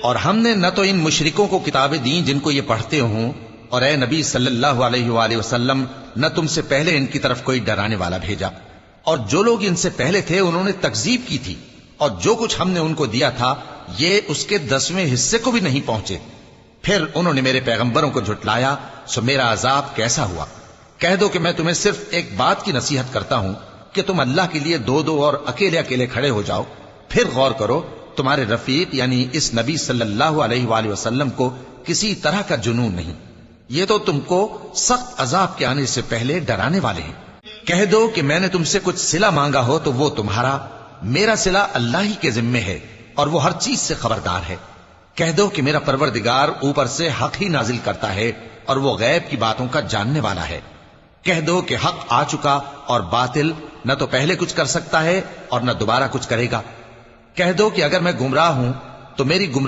اور ہم نے نہ تو ان مشرکوں کو کتابیں دیں جن کو یہ پڑھتے ہوں، اور اے نبی صلی اللہ علیہ وآلہ وسلم نہ تم سے پہلے ان کی طرف کوئی ڈرانے والا بھیجا، اور جو لوگ ان سے پہلے تھے انہوں نے تکذیب کی تھی، اور جو کچھ ہم نے ان کو دیا تھا یہ اس کے 10ویں حصے کو بھی نہیں پہنچے۔ پھر انہوں نے میرے پیغمبروں کو جھٹلایا، سو میرا عذاب کیسا ہوا۔ کہہ دو کہ میں تمہیں صرف ایک بات کی نصیحت کرتا ہوں کہ تم اللہ کے لیے دو دو اور اکیلے اکیلے کھڑے ہو جاؤ، پھر غور کرو تمہارے رفیق یعنی اس نبی صلی اللہ علیہ وآلہ وسلم کو کسی طرح کا جنون نہیں، یہ تو تم کو سخت عذاب کے آنے سے پہلے ڈرانے والے ہیں۔ کہہ دو کہ میں نے تم سے کچھ صلہ مانگا ہو تو وہ تمہارا، میرا صلہ اللہ ہی کے ذمے ہے اور وہ ہر چیز سے خبردار ہے۔ کہہ دو کہ میرا پروردگار اوپر سے حق ہی نازل کرتا ہے اور وہ غیب کی باتوں کا جاننے والا ہے۔ کہہ دو کہ حق آ چکا اور باطل نہ تو پہلے کچھ کر سکتا ہے اور نہ دوبارہ کچھ کرے گا۔ کہہ دو کہ اگر میں گمراہ ہوں تو میری گمراہ